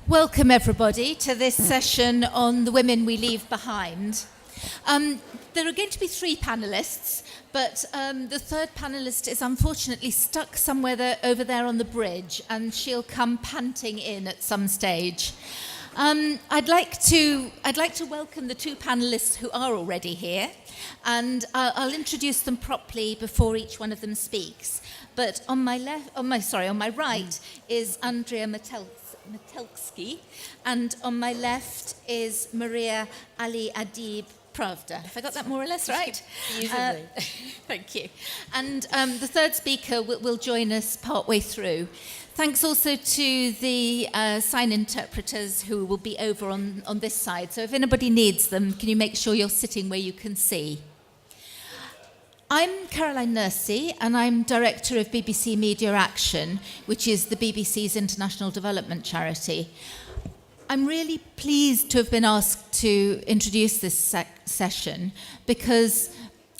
Welcome everybody to this session on the women we leave behind. There are going to be three panellists, but the third panellist is unfortunately stuck somewhere over there on the bridge, and she'll come panting in at some stage. I'd like to welcome the two panellists who are already here, and I'll introduce them properly before each one of them speaks. But on my right is Andrea Mitelski, and on my left is Maria Ali-Adib Pravda. Have I got that more or less right? Beautifully. Thank you. And the third speaker will join us partway through. Thanks also to the sign interpreters who will be over on this side. So if anybody needs them, can you make sure you're sitting where you can see? I'm Caroline Nursey, and I'm Director of BBC Media Action, which is the BBC's international development charity. I'm really pleased to have been asked to introduce this session because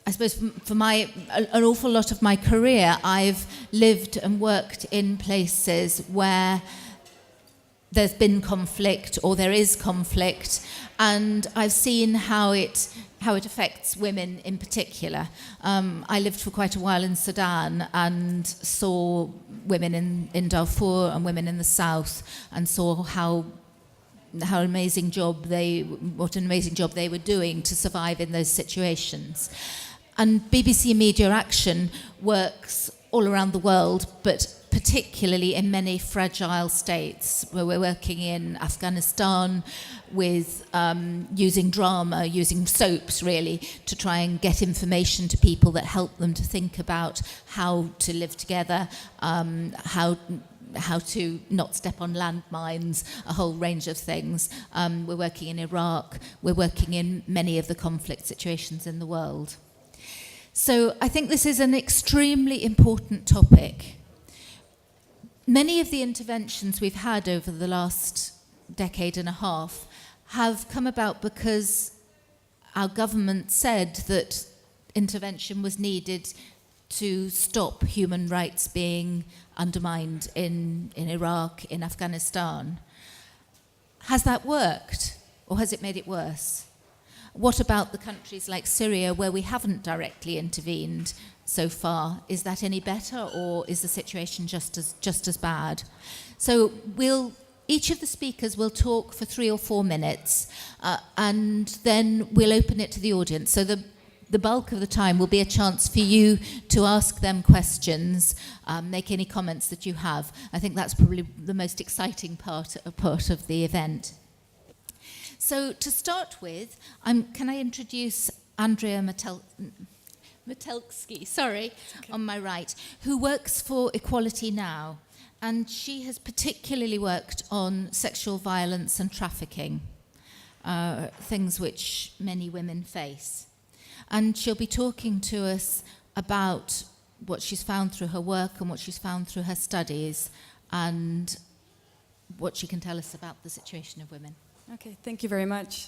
I suppose for an awful lot of my career, I've lived and worked in places where there's been conflict or there is conflict, and I've seen how it affects women in particular. I lived for quite a while in Sudan and saw women in Darfur and women in the south, and saw what an amazing job they were doing to survive in those situations. And BBC Media Action works all around the world, but particularly in many fragile states, where we're working in Afghanistan with using drama, using soaps really, to try and get information to people that help them to think about how to live together, how to not step on landmines, a whole range of things. We're working in Iraq, we're working in many of the conflict situations in the world. So I think this is an extremely important topic. Many of the interventions we've had over the last decade and a half have come about because our government said that intervention was needed to stop human rights being undermined in Iraq, in Afghanistan. Has that worked, or has it made it worse? What about the countries like Syria, where we haven't directly intervened so far? Is that any better, or is the situation just as bad? So each of the speakers will talk for 3 or 4 minutes, and then we'll open it to the audience. So the bulk of the time will be a chance for you to ask them questions, make any comments that you have. I think that's probably the most exciting part of the event. So to start with, can I introduce Andrea Mitelski, okay, on my right, who works for Equality Now. And she has particularly worked on sexual violence and trafficking, things which many women face. And she'll be talking to us about what she's found through her work and what she's found through her studies, and what she can tell us about the situation of women. Okay, thank you very much.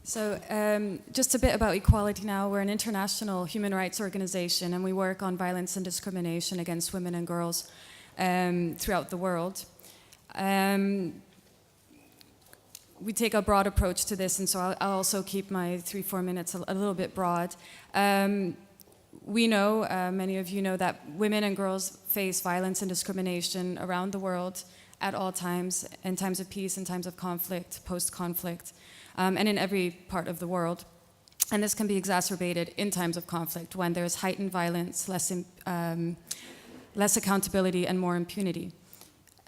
So just a bit about Equality Now. We're an international human rights organization, and we work on violence and discrimination against women and girls throughout the world. We take a broad approach to this, and so I'll also keep my 3-4 minutes a little bit broad. We know, many of you know, that women and girls face violence and discrimination around the world at all times, in times of peace, in times of conflict, post-conflict, and in every part of the world. And this can be exacerbated in times of conflict, when there's heightened violence, less accountability, and more impunity.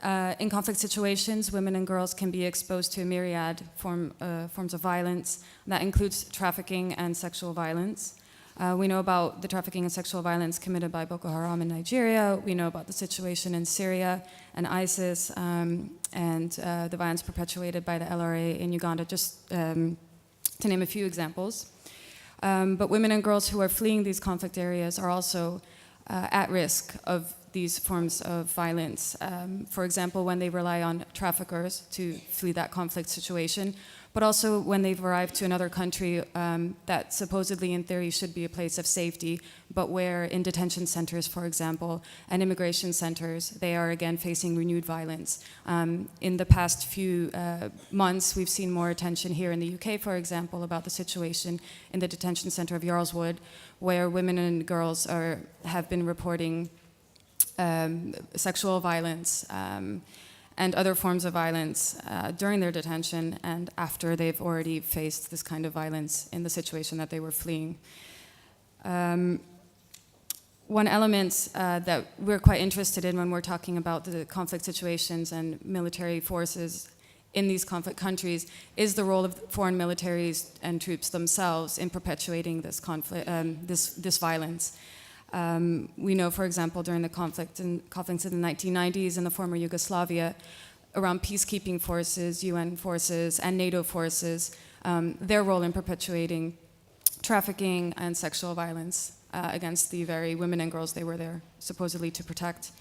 In conflict situations, women and girls can be exposed to a myriad forms of violence. That includes trafficking and sexual violence. We know about the trafficking and sexual violence committed by Boko Haram in Nigeria. We know about the situation in Syria and ISIS, and the violence perpetuated by the LRA in Uganda, just to name a few examples. But women and girls who are fleeing these conflict areas are also at risk of these forms of violence. For example, when they rely on traffickers to flee that conflict situation, but also when they've arrived to another country that supposedly in theory should be a place of safety, but where in detention centers, for example, and immigration centers, they are again facing renewed violence. In the past few months, we've seen more attention here in the UK, for example, about the situation in the detention center of Yarlswood, where women and girls have been reporting sexual violence and other forms of violence during their detention and after they've already faced this kind of violence in the situation that they were fleeing. One element that we're quite interested in when we're talking about the conflict situations and military forces in these conflict countries is the role of foreign militaries and troops themselves in perpetuating this conflict, this violence. We know, for example, during the conflicts in the 1990s in the former Yugoslavia, around peacekeeping forces, UN forces, and NATO forces, their role in perpetuating trafficking and sexual violence against the very women and girls they were there supposedly to protect.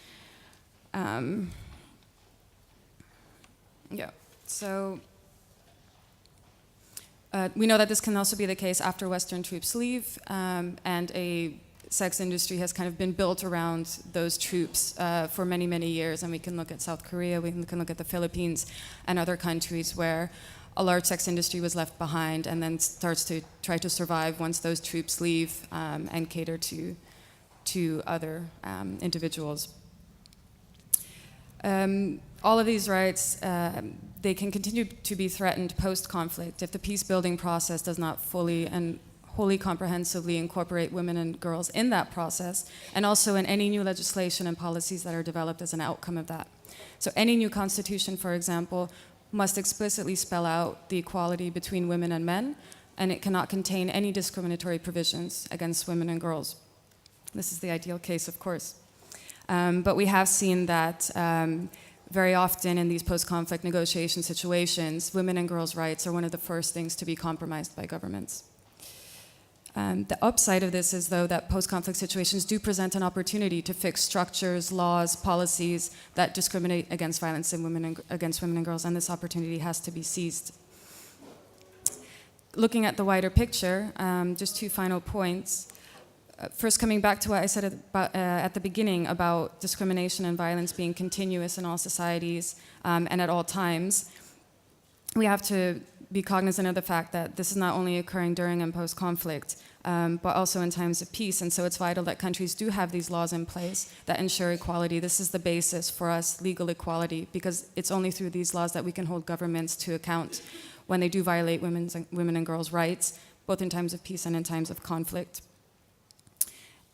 So we know that this can also be the case after Western troops leave, and a sex industry has kind of been built around those troops for many, many years. And we can look at South Korea, we can look at the Philippines and other countries where a large sex industry was left behind and then starts to try to survive once those troops leave and cater to other individuals. All of these rights, they can continue to be threatened post-conflict if the peace-building process does not fully and wholly comprehensively incorporate women and girls in that process, and also in any new legislation and policies that are developed as an outcome of that. So any new constitution, for example, must explicitly spell out the equality between women and men, and it cannot contain any discriminatory provisions against women and girls. This is the ideal case, of course. But we have seen that very often in these post-conflict negotiation situations, women and girls' rights are one of the first things to be compromised by governments. The upside of this is, though, that post-conflict situations do present an opportunity to fix structures, laws, policies that discriminate against violence against women and girls, and this opportunity has to be seized. Looking at the wider picture, just two final points. First, coming back to what I said at the beginning about discrimination and violence being continuous in all societies and at all times, we have to be cognizant of the fact that this is not only occurring during and post-conflict, but also in times of peace. And so it's vital that countries do have these laws in place that ensure equality. This is the basis for us, legal equality, because it's only through these laws that we can hold governments to account when they do violate women and girls' rights, both in times of peace and in times of conflict.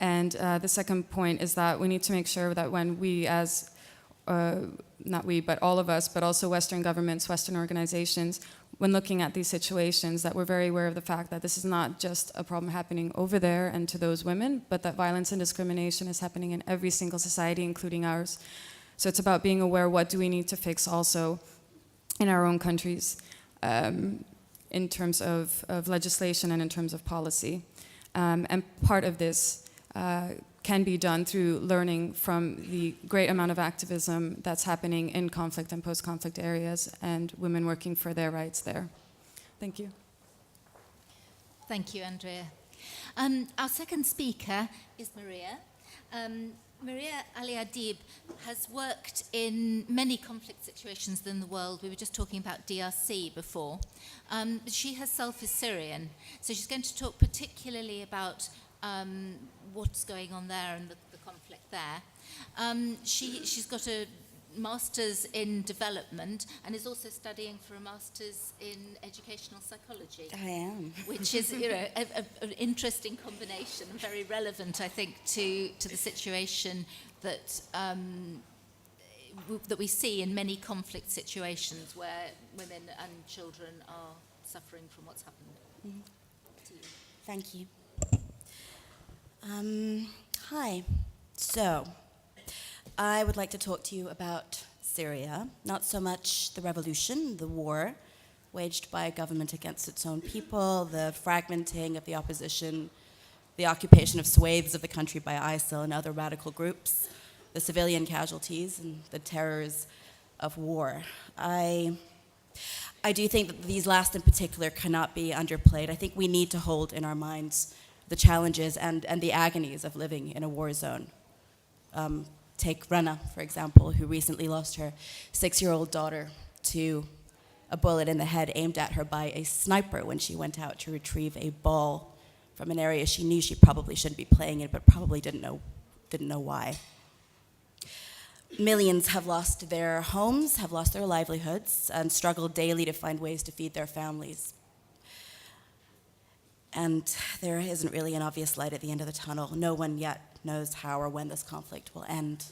And the second point is that we need to make sure that when we as, not we, but all of us, but also Western governments, Western organizations, when looking at these situations, that we're very aware of the fact that this is not just a problem happening over there and to those women, but that violence and discrimination is happening in every single society, including ours. So it's about being aware, what do we need to fix also in our own countries in terms of legislation and in terms of policy. And part of this can be done through learning from the great amount of activism that's happening in conflict and post-conflict areas and women working for their rights there. Thank you. Thank you, Andrea. Our second speaker is Maria. Maria Ali-Adib has worked in many conflict situations in the world. We were just talking about DRC before. She herself is Syrian, so she's going to talk particularly about what's going on there and the conflict there. She's got a master's in development and is also studying for a master's in educational psychology. I am. Which is, an interesting combination and very relevant, I think, to the situation that that we see in many conflict situations where women and children are suffering from what's happened. To you. Thank you. Hi. So, I would like to talk to you about Syria, not so much the revolution, the war waged by a government against its own people, the fragmenting of the opposition, the occupation of swathes of the country by ISIL and other radical groups, the civilian casualties, and the terrors of war. I I do think that these last in particular cannot be underplayed. I think we need to hold in our minds the challenges and the agonies of living in a war zone. Take Rana, for example, who recently lost her 6-year-old daughter to a bullet in the head aimed at her by a sniper when she went out to retrieve a ball from an area she knew she probably shouldn't be playing in, but probably didn't know why. Millions have lost their homes, have lost their livelihoods, and struggle daily to find ways to feed their families. And there isn't really an obvious light at the end of the tunnel. No one yet knows how or when this conflict will end.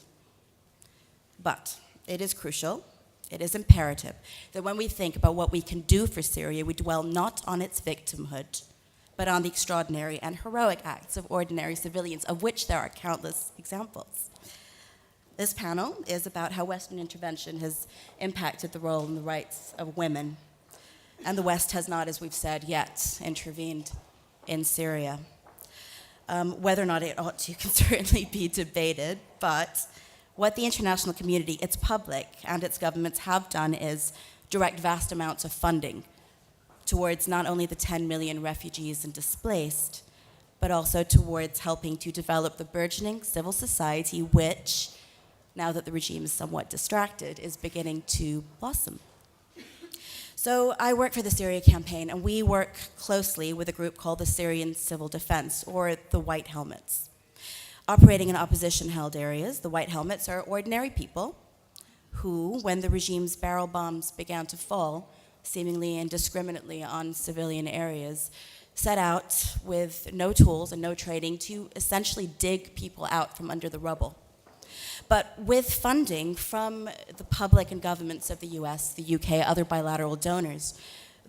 But it is crucial, it is imperative, that when we think about what we can do for Syria, we dwell not on its victimhood, but on the extraordinary and heroic acts of ordinary civilians, of which there are countless examples. This panel is about how Western intervention has impacted the role and the rights of women. And the West has not, as we've said, yet intervened in Syria. Whether or not it ought to can certainly be debated, but what the international community, its public, and its governments have done is direct vast amounts of funding towards not only the 10 million refugees and displaced, but also towards helping to develop the burgeoning civil society which, now that the regime is somewhat distracted, is beginning to blossom. So I work for the Syria Campaign, and we work closely with a group called the Syrian Civil Defense, or the White Helmets. Operating in opposition-held areas, the White Helmets are ordinary people who, when the regime's barrel bombs began to fall, seemingly indiscriminately on civilian areas, set out with no tools and no training to essentially dig people out from under the rubble. But with funding from the public and governments of the US, the UK, other bilateral donors,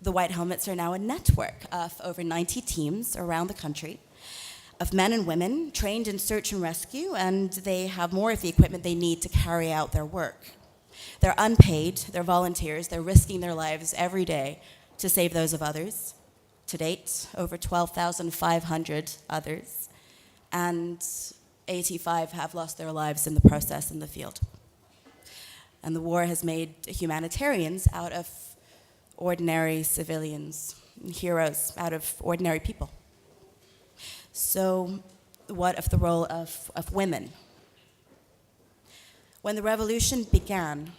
the White Helmets are now a network of over 90 teams around the country of men and women trained in search and rescue, and they have more of the equipment they need to carry out their work. They're unpaid, they're volunteers, they're risking their lives every day to save those of others. To date, over 12,500 others, and 85 have lost their lives in the process in the field. And the war has made humanitarians out of ordinary civilians, heroes out of ordinary people. So what of the role of women? When the revolution began,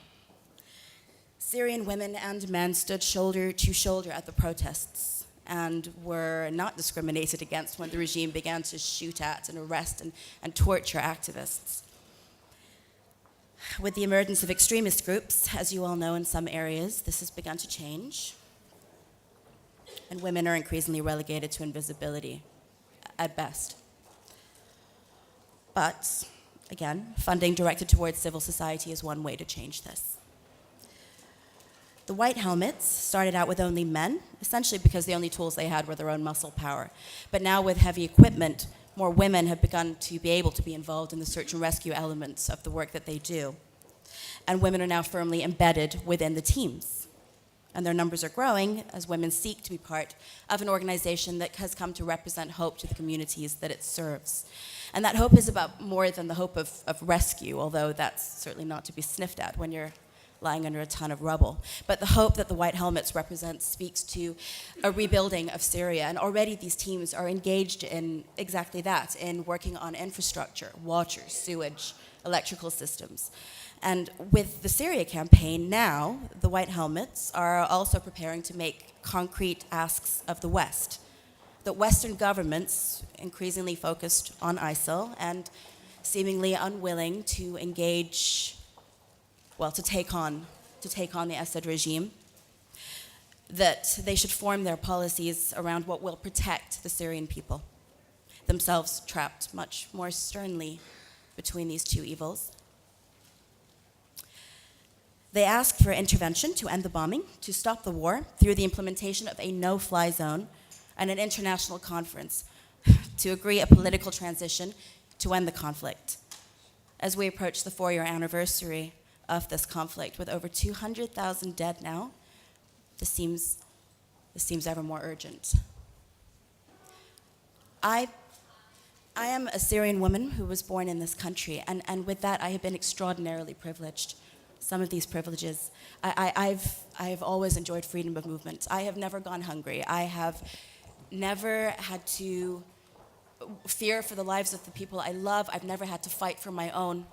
Syrian women and men stood shoulder to shoulder at the protests and were not discriminated against when the regime began to shoot at and arrest and torture activists. With the emergence of extremist groups, as you all know, in some areas, this has begun to change, and women are increasingly relegated to invisibility, at best. But, again, funding directed towards civil society is one way to change this. The White Helmets started out with only men, essentially because the only tools they had were their own muscle power. But now with heavy equipment, more women have begun to be able to be involved in the search and rescue elements of the work that they do. And women are now firmly embedded within the teams. And their numbers are growing as women seek to be part of an organization that has come to represent hope to the communities that it serves. And that hope is about more than the hope of rescue, although that's certainly not to be sniffed at when you're lying under a ton of rubble. But the hope that the White Helmets represent speaks to a rebuilding of Syria. And already these teams are engaged in exactly that, in working on infrastructure, water, sewage, electrical systems. And with the Syria Campaign now, the White Helmets are also preparing to make concrete asks of the West. That Western governments, increasingly focused on ISIL and seemingly unwilling to engage, well, to take on the Assad regime, that they should form their policies around what will protect the Syrian people, themselves trapped much more sternly between these two evils. They ask for intervention to end the bombing, to stop the war through the implementation of a no-fly zone and an international conference to agree a political transition to end the conflict. As we approach the 4-year anniversary of this conflict, with over 200,000 dead now, this seems ever more urgent. I am a Syrian woman who was born in this country, and with that I have been extraordinarily privileged. some of these privileges. I've always enjoyed freedom of movement. I have never gone hungry. I have never had to fear for the lives of the people I love. I've never had to fight for my own.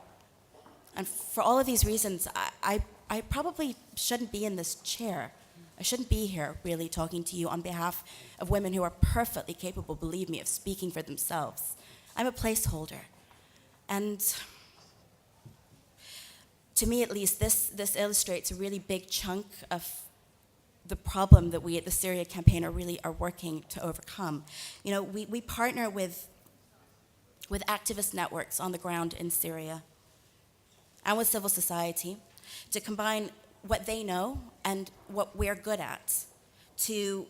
And for all of these reasons, I probably shouldn't be in this chair. I shouldn't be here really talking to you on behalf of women who are perfectly capable, believe me, of speaking for themselves. I'm a placeholder. And to me at least, this illustrates a really big chunk of the problem that we at the Syria Campaign are working to overcome. You know, we partner with activist networks on the ground in Syria and with civil society to combine what they know and what we're good at to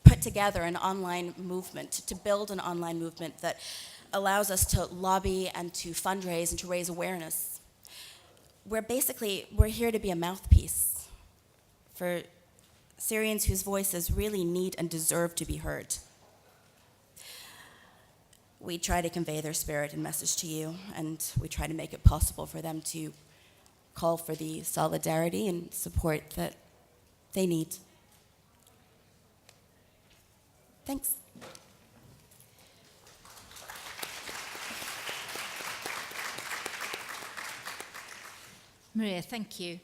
put together an online movement, to build an online movement that allows us to lobby and to fundraise and to raise awareness. We're here to be a mouthpiece for Syrians whose voices really need and deserve to be heard. We try to convey their spirit and message to you, and we try to make it possible for them to call for the solidarity and support that they need. Thanks. Maria, thank you.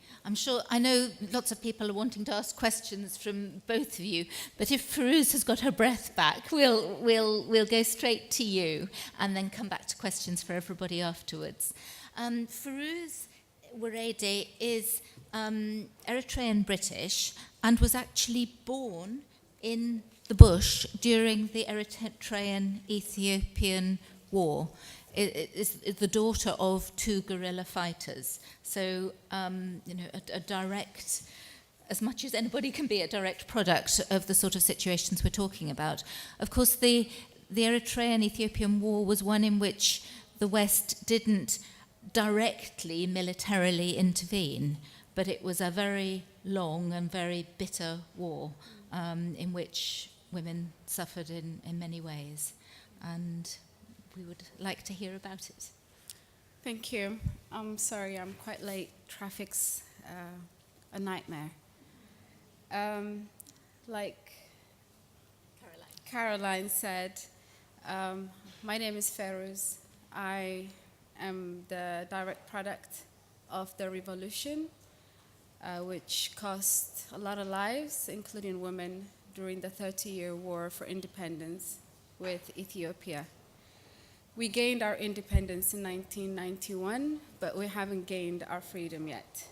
I know lots of people are wanting to ask questions from both of you, but if Ferouz has got her breath back, we'll go straight to you and then come back to questions for everybody afterwards. Ferouz Warede is Eritrean British and was actually born in the bush during the Eritrean-Ethiopian War. Is the daughter of two guerrilla fighters. So, a direct, as much as anybody can be, a direct product of the sort of situations we're talking about. Of course, the Eritrean-Ethiopian War was one in which the West didn't directly militarily intervene, but it was a very long and very bitter war in which women suffered in many ways. And we would like to hear about it. Thank you. I'm sorry, I'm quite late. Traffic's a nightmare. Like Caroline said, my name is Ferouz. I am the direct product of the revolution, which cost a lot of lives, including women, during the 30-year war for independence with Ethiopia. We gained our independence in 1991, but we haven't gained our freedom yet.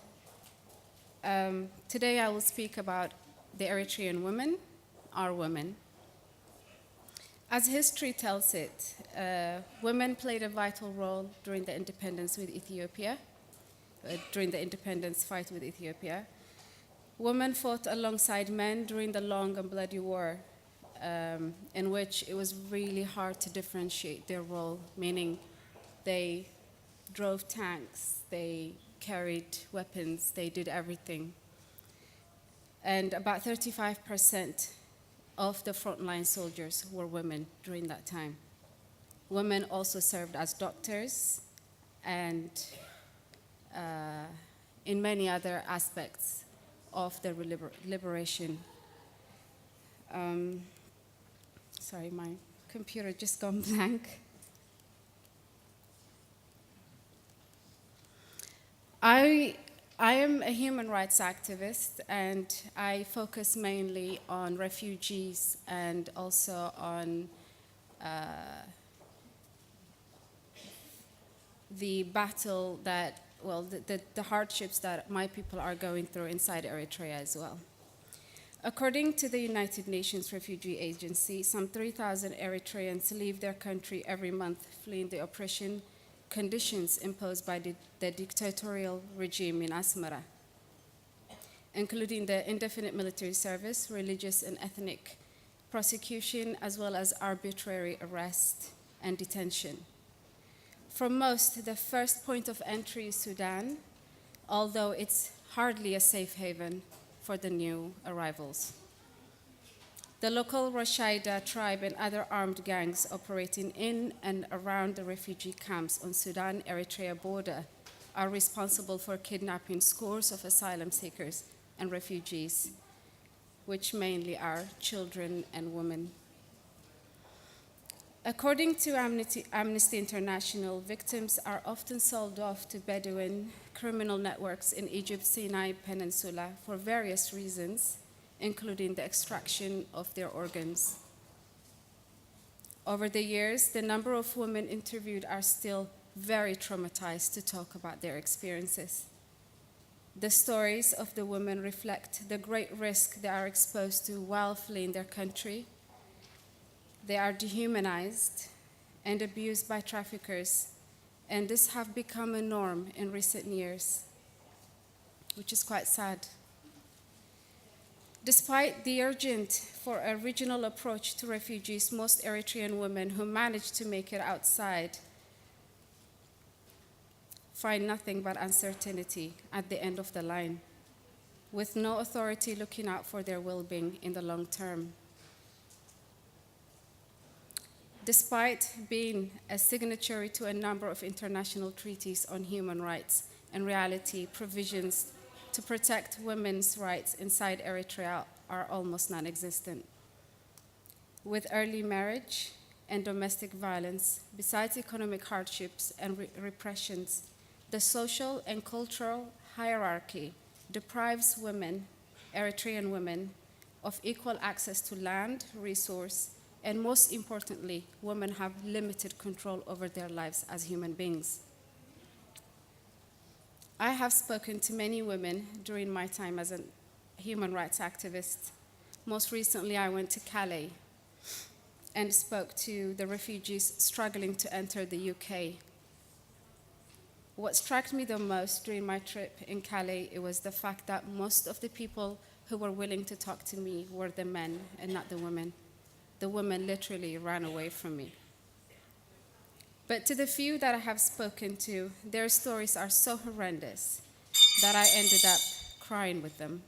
Today I will speak about the Eritrean women, our women. As history tells it, women played a vital role during the independence with Ethiopia, during the independence fight with Ethiopia. Women fought alongside men during the long and bloody war, in which it was really hard to differentiate their role, meaning they drove tanks, they carried weapons, they did everything. And about 35% of the frontline soldiers were women during that time. Women also served as doctors and in many other aspects of the liberation. Sorry, my computer just gone blank. I am a human rights activist, and I focus mainly on refugees and also on the battle that, well, the hardships that my people are going through inside Eritrea as well. According to the United Nations Refugee Agency, some 3,000 Eritreans leave their country every month, fleeing the oppression conditions imposed by the dictatorial regime in Asmara, including the indefinite military service, religious and ethnic prosecution, as well as arbitrary arrest and detention. For most, the first point of entry is Sudan, although it's hardly a safe haven for the new arrivals. The local Rashaida tribe and other armed gangs operating in and around the refugee camps on Sudan-Eritrea border are responsible for kidnapping scores of asylum seekers and refugees, which mainly are children and women. According to Amnesty International, victims are often sold off to Bedouin criminal networks in Egypt's Sinai Peninsula for various reasons, including the extraction of their organs. Over the years, the number of women interviewed are still very traumatized to talk about their experiences. The stories of the women reflect the great risk they are exposed to while fleeing their country. They are dehumanized and abused by traffickers, and this have become a norm in recent years, which is quite sad. Despite the urgent for a regional approach to refugees, most Eritrean women who manage to make it outside find nothing but uncertainty at the end of the line, with no authority looking out for their well-being in the long term. Despite being a signatory to a number of international treaties on human rights, in reality, provisions to protect women's rights inside Eritrea are almost non-existent. With early marriage and domestic violence, besides economic hardships and repressions, the social and cultural hierarchy deprives women, Eritrean women, of equal access to land, resource, and most importantly, women have limited control over their lives as human beings. I have spoken to many women during my time as a human rights activist. Most recently, I went to Calais and spoke to the refugees struggling to enter the UK. What struck me the most during my trip in Calais, it was the fact that most of the people who were willing to talk to me were the men and not the women. The women literally ran away from me. But to the few that I have spoken to, their stories are so horrendous that I ended up crying with them.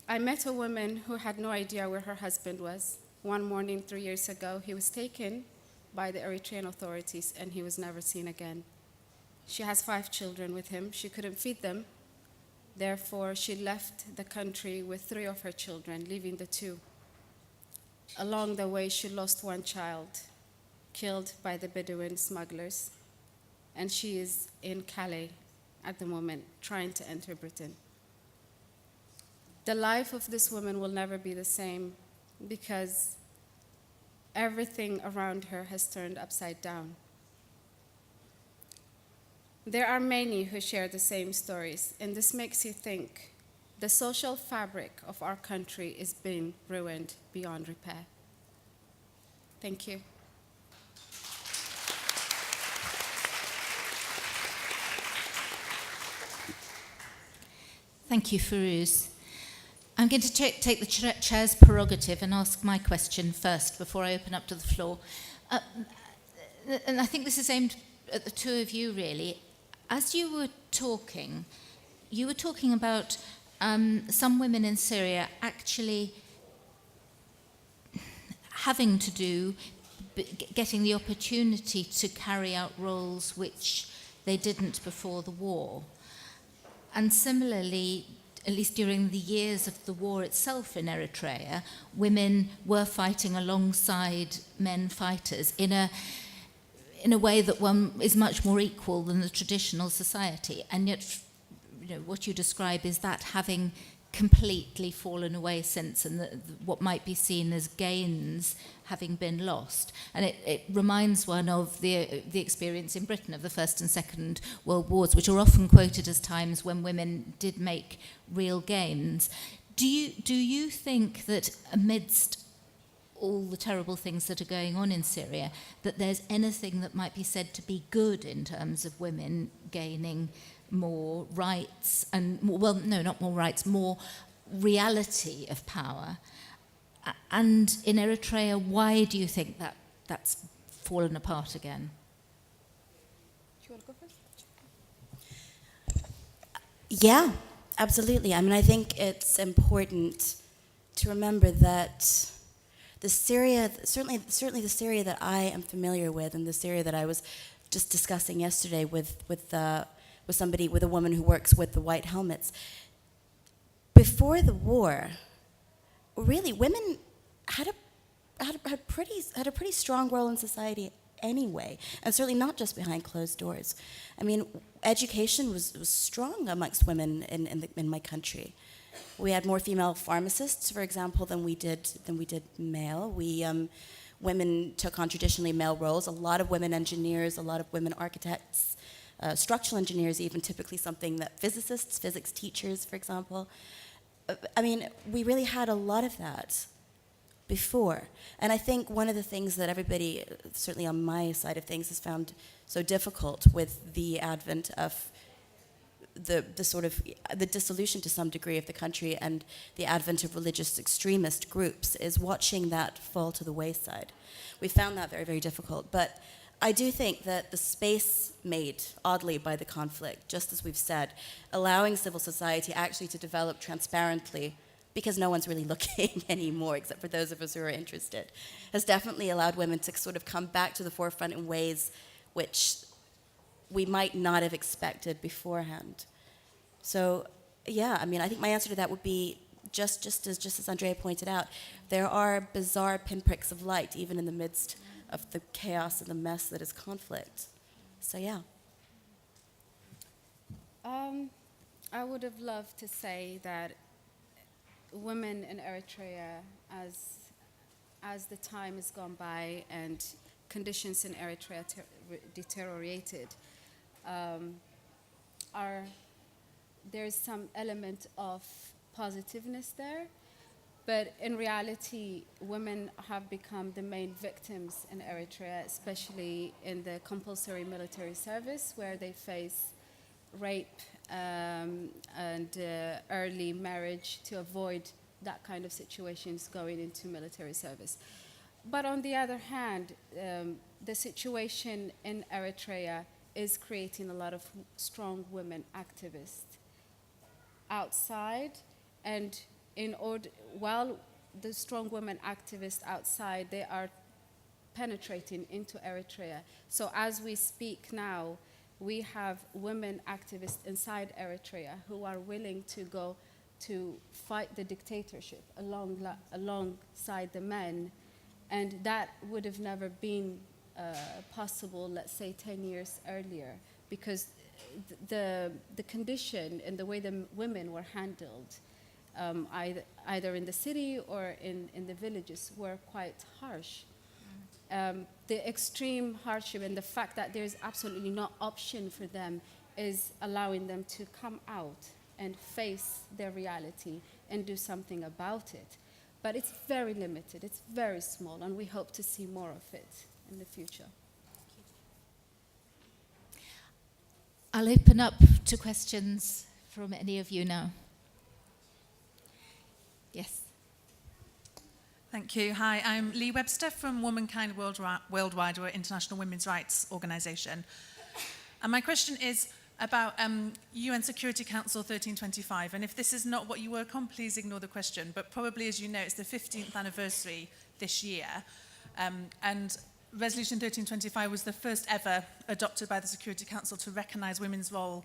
I met a woman who had no idea where her husband was. One morning 3 years ago, he was taken by the Eritrean authorities and he was never seen again. She has 5 children with him. She couldn't feed them. Therefore, she left the country with 3 of her children, leaving the 2. Along the way, she lost 1 child, killed by the Bedouin smugglers, and she is in Calais at the moment, trying to enter Britain. The life of this woman will never be the same because everything around her has turned upside down. There are many who share the same stories, and this makes you think the social fabric of our country is being ruined beyond repair. Thank you. Thank you, Firuz. I'm going to take the chair's prerogative and ask my question first before I open up to the floor. And I think this is aimed at the two of you, really. As you were talking about some women in Syria actually having to do, getting the opportunity to carry out roles which they didn't before the war. And similarly, at least during the years of the war itself in Eritrea, women were fighting alongside men fighters in a way that one is much more equal than the traditional society. And yet, what you describe is that having completely fallen away since, and what might be seen as gains having been lost. And it reminds one of the experience in Britain of the First and Second World Wars, which are often quoted as times when women did make real gains. Do you think that amidst all the terrible things that are going on in Syria, that there's anything that might be said to be good in terms of women gaining more rights and more reality of power? And in Eritrea, why do you think that that's fallen apart again? Do you want to go first? Yeah, absolutely. I mean, I think it's important to remember that the Syria, certainly the Syria that I am familiar with, and the Syria that I was just discussing yesterday with a woman who works with the white helmets. Before the war, really, women had a pretty strong role in society anyway, and certainly not just behind closed doors. I mean, education was strong amongst women in my country. We had more female pharmacists, for example, than we did male. Women took on traditionally male roles. A lot of women engineers, a lot of women architects, structural engineers, even typically something that physicists, physics teachers, for example. I mean, we really had a lot of that before. And I think one of the things that everybody, certainly on my side of things, has found so difficult with the advent of the dissolution to some degree of the country and the advent of religious extremist groups is watching that fall to the wayside. We found that very, very difficult. But I do think that the space made, oddly, by the conflict, just as we've said, allowing civil society actually to develop transparently, because no one's really looking anymore, except for those of us who are interested, has definitely allowed women to sort of come back to the forefront in ways which we might not have expected beforehand. So, yeah, I mean, I think my answer to that would be, just as Andrea pointed out, there are bizarre pinpricks of light, even in the midst of the chaos and the mess that is conflict. So, yeah. I would have loved to say that women in Eritrea, as the time has gone by and conditions in Eritrea deteriorated, there's some element of positiveness there, but in reality, women have become the main victims in Eritrea, especially in the compulsory military service, where they face rape and early marriage to avoid that kind of situations going into military service. But on the other hand, the situation in Eritrea is creating a lot of strong women activists outside, and while the strong women activists outside, they are penetrating into Eritrea. So as we speak now, we have women activists inside Eritrea who are willing to go to fight the dictatorship alongside the men, and that would have never been possible, let's say, 10 years earlier, because the condition and the way the women were handled, either in the city or in the villages, were quite harsh. The extreme hardship and the fact that there's absolutely no option for them is allowing them to come out and face their reality and do something about it. But it's very limited, it's very small, and we hope to see more of it in the future. I'll open up to questions from any of you now. Yes. Thank you. Hi, I'm Lee Webster from Womankind Worldwide, or International Women's Rights Organization. And my question is about UN Security Council 1325. And if this is not what you work on, please ignore the question. But probably, as you know, it's the 15th anniversary this year. And Resolution 1325 was the first ever adopted by the Security Council to recognize women's role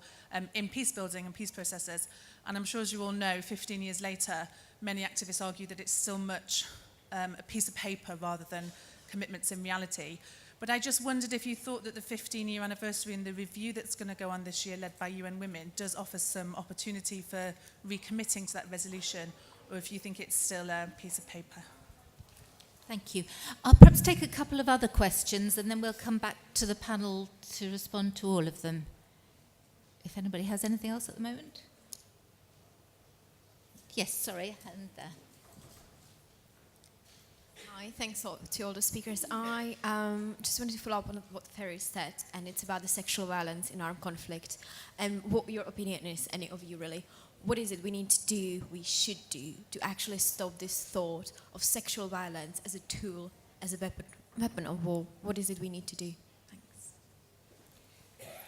in peace building and peace processes. And I'm sure, as you all know, 15 years later, many activists argue that it's still much a piece of paper rather than commitments in reality. But I just wondered if you thought that the 15-year anniversary and the review that's going to go on this year, led by UN Women, does offer some opportunity for recommitting to that resolution, or if you think it's still a piece of paper. Thank you. I'll perhaps take a couple of other questions, and then we'll come back to the panel to respond to all of them. If anybody has anything else at the moment? Yes, sorry, and there. Hi, thanks to all the speakers. I just wanted to follow up on what Ferry said, and it's about the sexual violence in armed conflict, and what your opinion is, any of you really. What is it we need to do, we should do, to actually stop this thought of sexual violence as a tool, as a weapon of war? What is it we need to do? Thanks.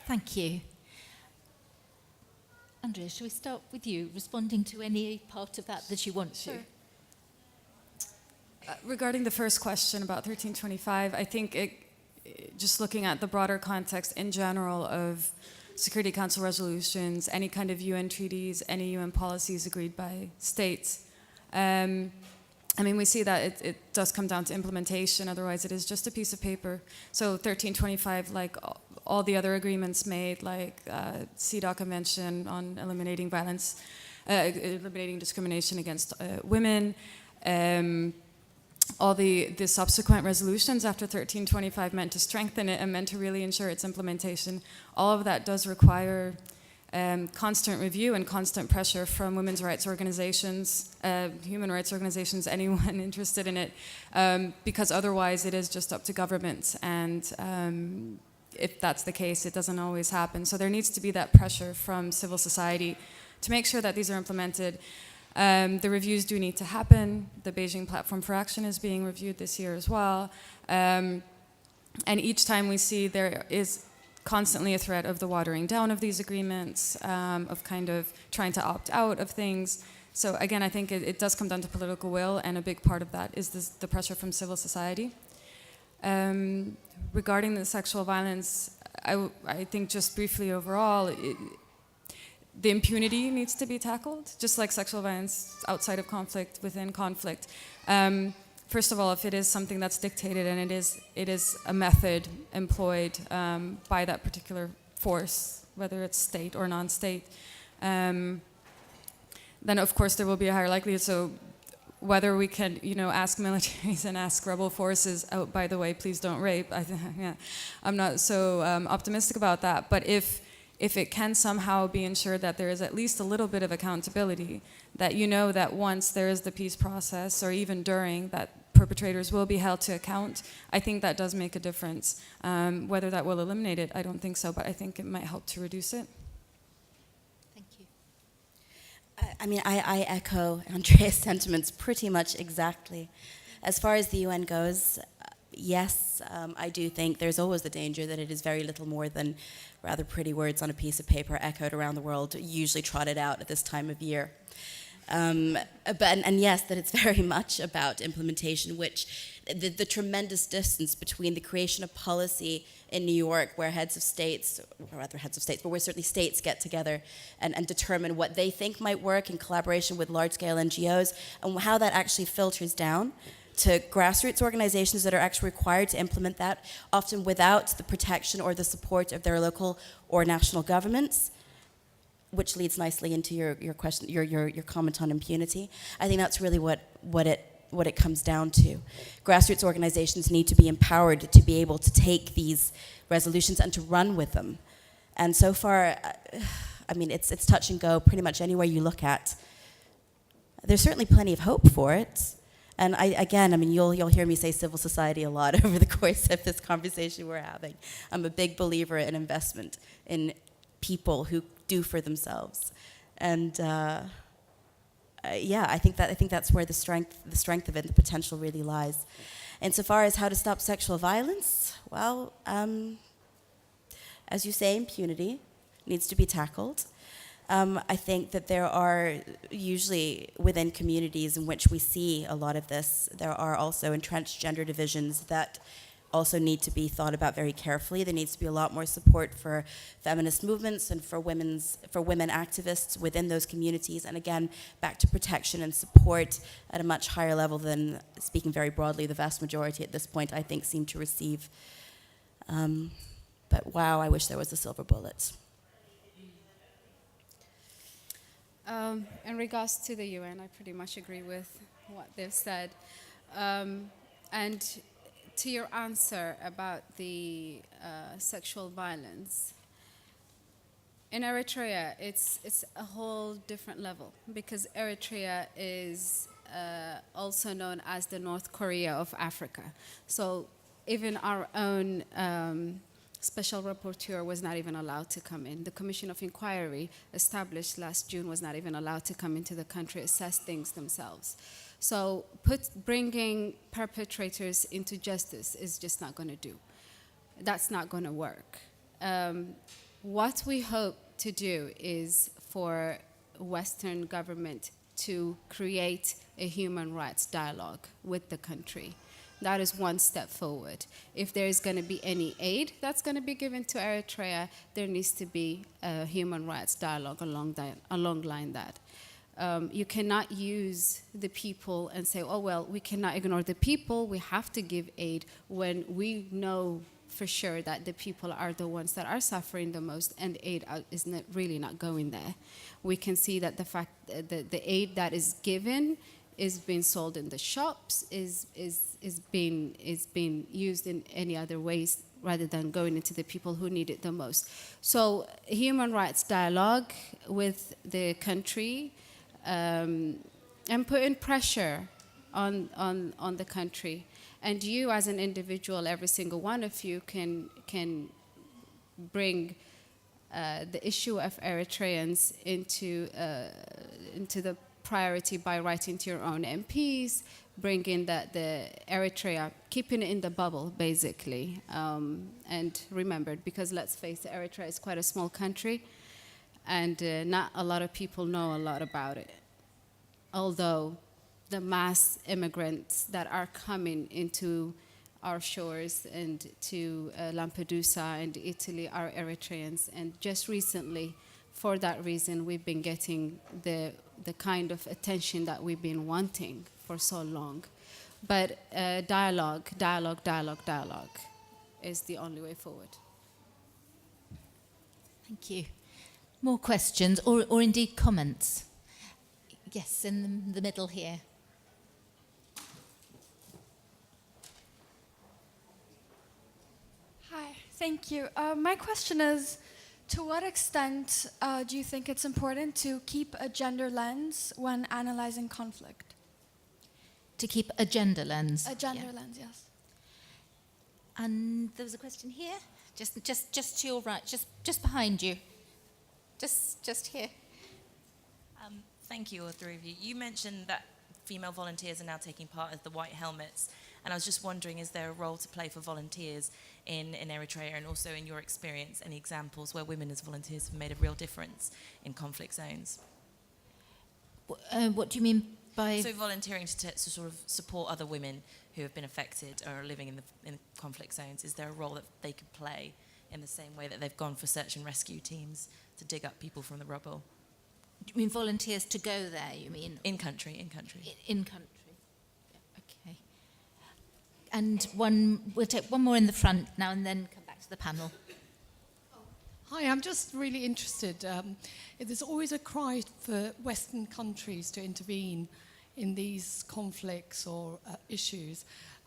Thank you. Andrea, shall we start with you, responding to any part of that you want to? Regarding the first question about 1325, I think just looking at the broader context in general of Security Council resolutions, any kind of UN treaties, any UN policies agreed by states. I mean, we see that it does come down to implementation, otherwise it is just a piece of paper. So 1325, like all the other agreements made, like CEDAW Convention on eliminating violence, eliminating discrimination against women, all the subsequent resolutions after 1325 meant to strengthen it and meant to really ensure its implementation. All of that does require constant review and constant pressure from women's rights organizations, human rights organizations, anyone interested in it, because otherwise it is just up to governments. And if that's the case, it doesn't always happen. So there needs to be that pressure from civil society to make sure that these are implemented. The reviews do need to happen. The Beijing Platform for Action is being reviewed this year as well. And each time we see there is constantly a threat of the watering down of these agreements, of kind of trying to opt out of things. So again, I think it does come down to political will, and a big part of that is the pressure from civil society. Regarding the sexual violence, I think just briefly overall, the impunity needs to be tackled, just like sexual violence outside of conflict, within conflict. First of all, if it is something that's dictated and it is a method employed by that particular force, whether it's state or non-state, then of course there will be a higher likelihood. So whether we can, ask militaries and ask rebel forces, oh, by the way, please don't rape, I'm not so optimistic about that. But if it can somehow be ensured that there is at least a little bit of accountability, that that once there is the peace process, or even during, that perpetrators will be held to account, I think that does make a difference. Whether that will eliminate it, I don't think so, but I think it might help to reduce it. Thank you. I mean, I echo Andrea's sentiments pretty much exactly. As far as the UN goes, yes, I do think there's always the danger that it is very little more than rather pretty words on a piece of paper echoed around the world, usually trotted out at this time of year. And yes, that it's very much about implementation, which the tremendous distance between the creation of policy in New York, where but where certainly states get together and determine what they think might work in collaboration with large-scale NGOs, and how that actually filters down to grassroots organizations that are actually required to implement that, often without the protection or the support of their local or national governments, which leads nicely into your question, your comment on impunity. I think that's really what it comes down to. Grassroots organizations need to be empowered to be able to take these resolutions and to run with them. And so far, I mean, it's touch and go pretty much anywhere you look at. There's certainly plenty of hope for it. And I mean, you'll hear me say civil society a lot over the course of this conversation we're having. I'm a big believer in investment in people who do for themselves, and I think that's where the strength of it, the potential really lies. Insofar as how to stop sexual violence, well, as you say, impunity needs to be tackled. I think that there are usually within communities in which we see a lot of this, there are also entrenched gender divisions that also need to be thought about very carefully. There needs to be a lot more support for feminist movements and for women activists within those communities. And again, back to protection and support at a much higher level than, speaking very broadly, the vast majority at this point, I think, seem to receive. But wow, I wish there was a silver bullet. In regards to the UN, I pretty much agree with what they've said. And to your answer about the sexual violence, in Eritrea, it's a whole different level, because Eritrea is also known as the North Korea of Africa. So even our own special rapporteur was not even allowed to come in. The Commission of Inquiry established last June was not even allowed to come into the country, assess things themselves. So bringing perpetrators into justice is just not going to do. That's not going to work. What we hope to do is for Western government to create a human rights dialogue with the country. That is one step forward. If there is going to be any aid that's going to be given to Eritrea, there needs to be a human rights dialogue along line that. You cannot use the people and say, oh, well, we cannot ignore the people. We have to give aid when we know for sure that the people are the ones that are suffering the most, and aid is really not going there. We can see that the fact that the aid that is given is being sold in the shops, is being used in any other ways rather than going into the people who need it the most. So human rights dialogue with the country, and putting pressure on the country. And you as an individual, every single one of you can bring the issue of Eritreans into the priority by writing to your own MPs, bringing the Eritrea, keeping it in the bubble, basically. And remembered, because let's face it, Eritrea is quite a small country, and not a lot of people know a lot about it. Although the mass immigrants that are coming into our shores and to Lampedusa and Italy are Eritreans. And just recently, for that reason, we've been getting the kind of attention that we've been wanting for so long. But dialogue is the only way forward. Thank you. More questions or indeed comments? Yes, in the middle here. Hi, thank you. My question is, to what extent do you think it's important to keep a gender lens when analyzing conflict? To keep a gender lens. A gender lens, yes. And there was a question here, just to your right, just behind you, just here. Thank you, all three of you. You mentioned that female volunteers are now taking part of the White Helmets, and I was just wondering, is there a role to play for volunteers in Eritrea, and also in your experience, any examples where women as volunteers have made a real difference in conflict zones? What do you mean by... So volunteering to sort of support other women who have been affected or are living in conflict zones, is there a role that they could play in the same way that they've gone for search and rescue teams to dig up people from the rubble? You mean volunteers to go there, you mean? In country. In country. Okay. And we'll take one more in the front now and then come back to the panel. Hi, I'm just really interested. There's always a cry for Western countries to intervene in these conflicts or issues.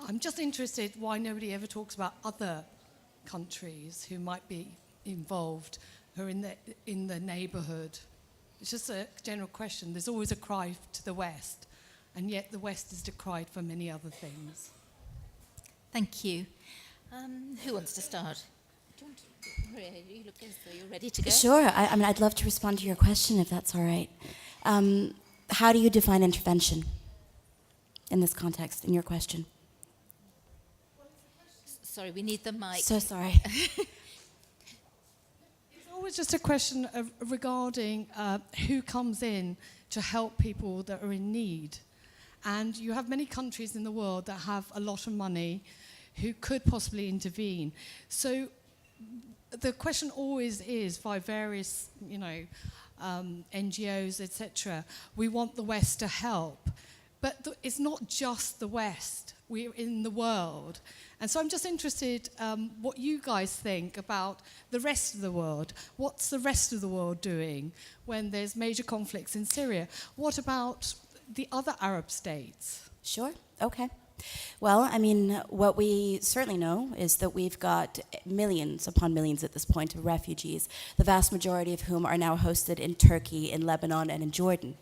I'm just interested why nobody ever talks about other countries who might be involved, who are in the neighbourhood. It's just a general question. There's always a cry to the West, and yet the West is decried for many other things. Thank you. Who wants to start? Do you want to, Maria, you look as though you're ready to go. Sure. I mean, I'd love to respond to your question, if that's all right. How do you define intervention in this context, in your question? Sorry, we need the mic. So sorry. It's always just a question regarding who comes in to help people that are in need. And you have many countries in the world that have a lot of money who could possibly intervene. So the question always is, by various, NGOs, etc., we want the West to help. But it's not just the West. We're in the world. And so I'm just interested what you guys think about the rest of the world. What's the rest of the world doing when there's major conflicts in Syria? What about the other Arab states? Sure. Okay. Well, I mean, what we certainly know is that we've got millions upon millions at this point of refugees, the vast majority of whom are now hosted in Turkey, in Lebanon, and in Jordan.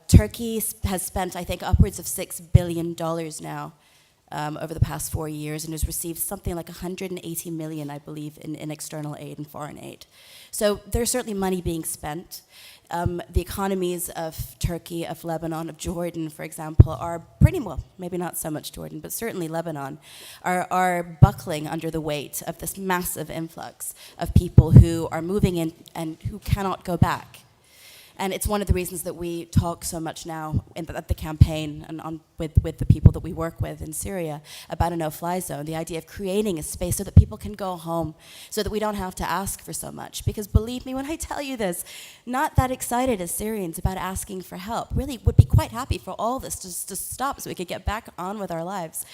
Turkey has spent, I think, upwards of $6 billion now over the past 4 years, and has received something like 180 million, I believe, in external aid and foreign aid. So there's certainly money being spent. The economies of Turkey, of Lebanon, of Jordan, for example, are pretty well, maybe not so much Jordan, but certainly Lebanon, are buckling under the weight of this massive influx of people who are moving in and who cannot go back. And it's one of the reasons that we talk so much now at the campaign and with the people that we work with in Syria about a no-fly zone, the idea of creating a space so that people can go home, so that we don't have to ask for so much. Because believe me when I tell you this, not that excited as Syrians about asking for help. Really would be quite happy for all this to stop so we could get back on with our lives.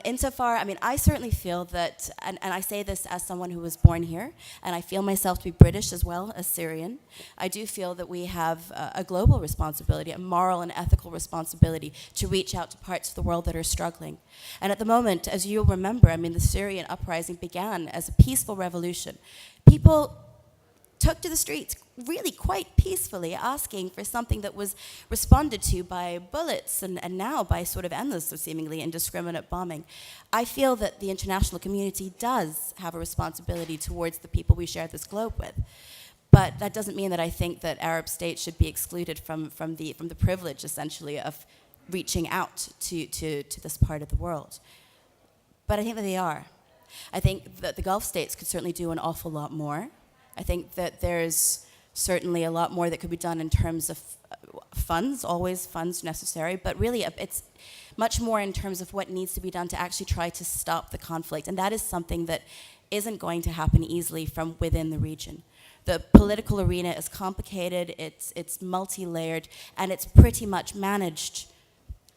Insofar, I mean, I certainly feel that, and I say this as someone who was born here, and I feel myself to be British as well as Syrian. I do feel that we have a global responsibility, a moral and ethical responsibility to reach out to parts of the world that are struggling. And at the moment, as you'll remember, I mean, the Syrian uprising began as a peaceful revolution. People took to the streets really quite peacefully, asking for something that was responded to by bullets and now by sort of endless or seemingly indiscriminate bombing. I feel that the international community does have a responsibility towards the people we share this globe with. But that doesn't mean that I think that Arab states should be excluded from the privilege, essentially, of reaching out to this part of the world. But I think that they are. I think that the Gulf states could certainly do an awful lot more. I think that there's certainly a lot more that could be done in terms of funds, always funds necessary, but really it's much more in terms of what needs to be done to actually try to stop the conflict. And that is something that isn't going to happen easily from within the region. The political arena is complicated, it's multi-layered, and it's pretty much managed,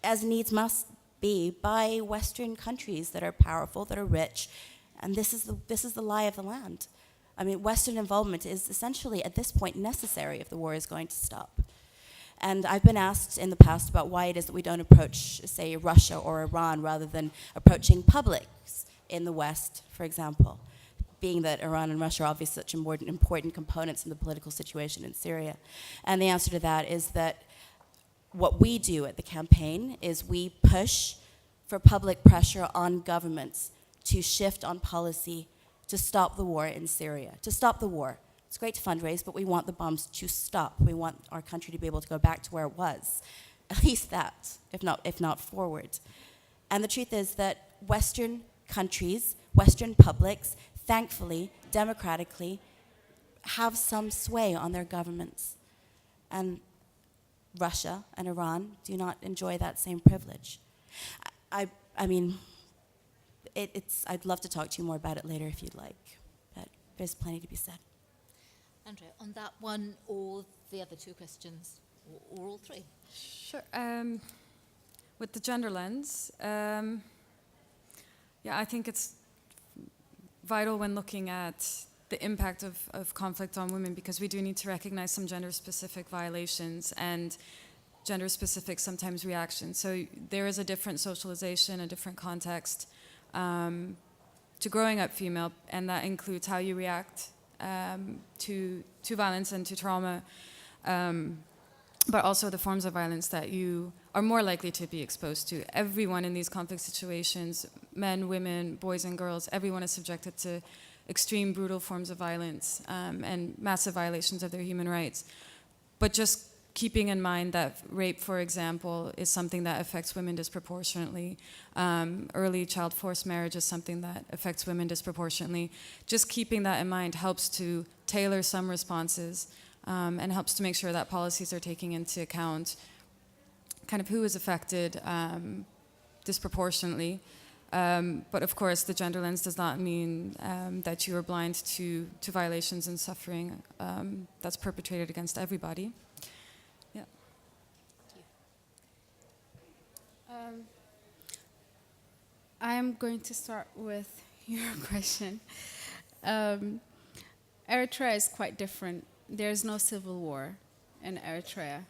as needs must be, by Western countries that are powerful, that are rich, and this is the lie of the land. I mean, Western involvement is essentially, at this point, necessary if the war is going to stop. And I've been asked in the past about why it is that we don't approach, say, Russia or Iran rather than approaching publics in the West, for example, being that Iran and Russia are obviously such important components in the political situation in Syria. And the answer to that is that what we do at the campaign is we push for public pressure on governments to shift on policy to stop the war in Syria, to stop the war. It's great to fundraise, but we want the bombs to stop. We want our country to be able to go back to where it was, at least that, if not forward. And the truth is that Western countries, Western publics, thankfully, democratically, have some sway on their governments. And Russia and Iran do not enjoy that same privilege. I mean, I'd love to talk to you more about it later if you'd like, but there's plenty to be said. Andrea, on that one or the other two questions, or all three? Sure. With the gender lens, yeah, I think it's vital when looking at the impact of conflict on women, because we do need to recognize some gender-specific violations and gender-specific sometimes reactions. So there is a different socialization, a different context to growing up female, and that includes how you react to violence and to trauma, but also the forms of violence that you are more likely to be exposed to. Everyone in these conflict situations, men, women, boys and girls, everyone is subjected to extreme, brutal forms of violence and massive violations of their human rights. But just keeping in mind that rape, for example, is something that affects women disproportionately. Early child forced marriage is something that affects women disproportionately. Just keeping that in mind helps to tailor some responses and helps to make sure that policies are taking into account kind of who is affected disproportionately. But of course, the gender lens does not mean that you are blind to violations and suffering that's perpetrated against everybody. I am going to start with your question. Eritrea is quite different. There's no civil war in Eritrea.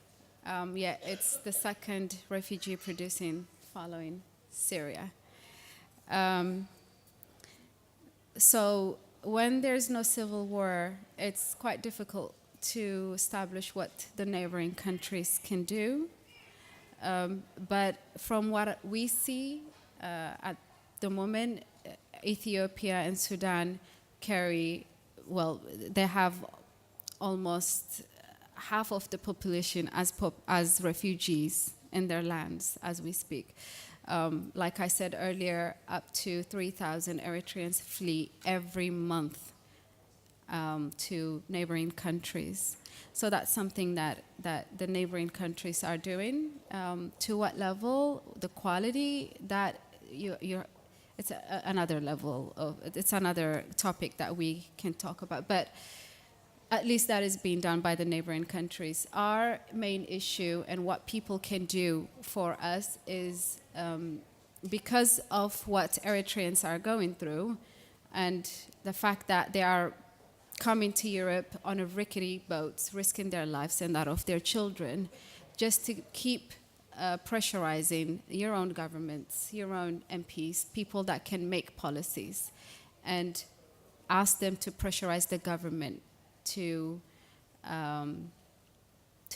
Yet it's the second refugee producing following Syria. So when there's no civil war, it's quite difficult to establish what the neighboring countries can do. But from what we see at the moment, Ethiopia and Sudan carry, well, they have almost half of the population as refugees in their lands as we speak. Like I said earlier, up to 3,000 Eritreans flee every month to neighboring countries. So that's something that the neighboring countries are doing. To what level, the quality, that it's another level of, it's another topic that we can talk about. But at least that is being done by the neighboring countries. Our main issue and what people can do for us is because of what Eritreans are going through and the fact that they are coming to Europe on a rickety boats, risking their lives and that of their children, just to keep pressurizing your own governments, your own MPs, people that can make policies, and ask them to pressurize the government to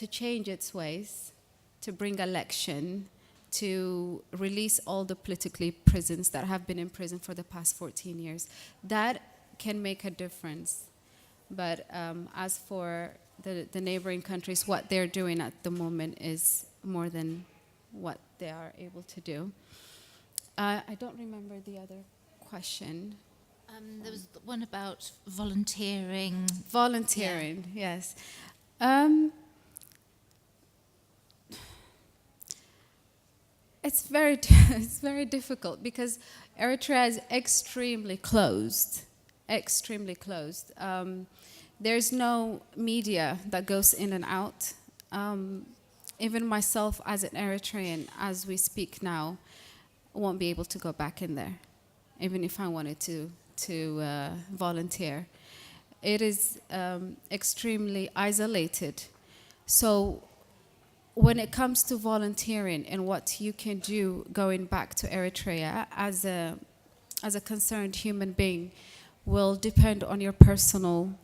change its ways, to bring election, to release all the politically prisoners that have been in prison for the past 14 years. That can make a difference. But as for the neighboring countries, what they're doing at the moment is more than what they are able to do. I don't remember the other question. There was one about volunteering. Volunteering, yes. It's very difficult because Eritrea is extremely closed. Extremely closed. There's no media that goes in and out. Even myself as an Eritrean, as we speak now, won't be able to go back in there, even if I wanted to volunteer. It is extremely isolated. So when it comes to volunteering and what you can do going back to Eritrea as a concerned human being will depend on your personal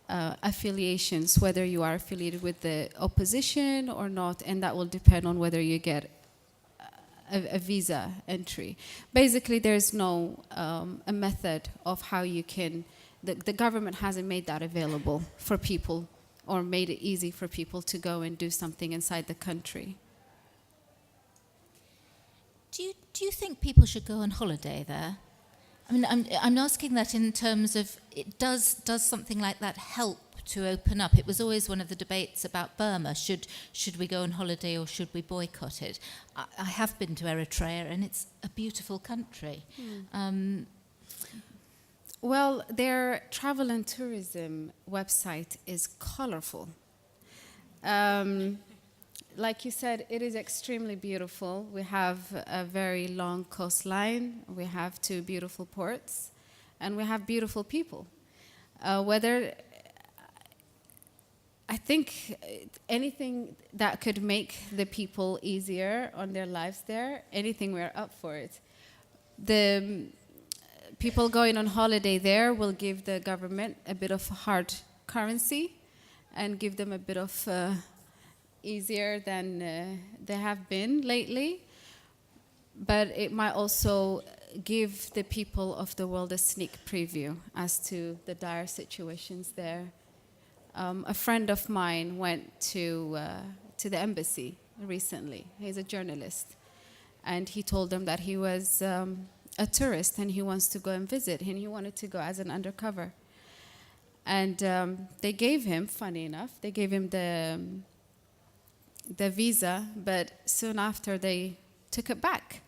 affiliations, whether you are affiliated with the opposition or not, and that will depend on whether you get a visa entry. Basically, there's no a method of how you can, the government hasn't made that available for people or made it easy for people to go and do something inside the country. Do you think people should go on holiday there? I mean, I'm asking that in terms of, does something like that help to open up? It was always one of the debates about Burma. Should we go on holiday or should we boycott it? I have been to Eritrea and it's a beautiful country. Well, their travel and tourism website is colorful. Like you said, it is extremely beautiful. We have a very long coastline. We have 2 beautiful ports, and we have beautiful people. I think anything that could make the people easier on their lives there, anything, we're up for it. The people going on holiday there will give the government a bit of hard currency and give them a bit of easier than they have been lately. But it might also give the people of the world a sneak preview as to the dire situations there. A friend of mine went to the embassy recently. He's a journalist. And he told them that he was a tourist and he wants to go and visit, and he wanted to go as an undercover. And they gave him, funny enough, they gave him the visa, but soon after they took it back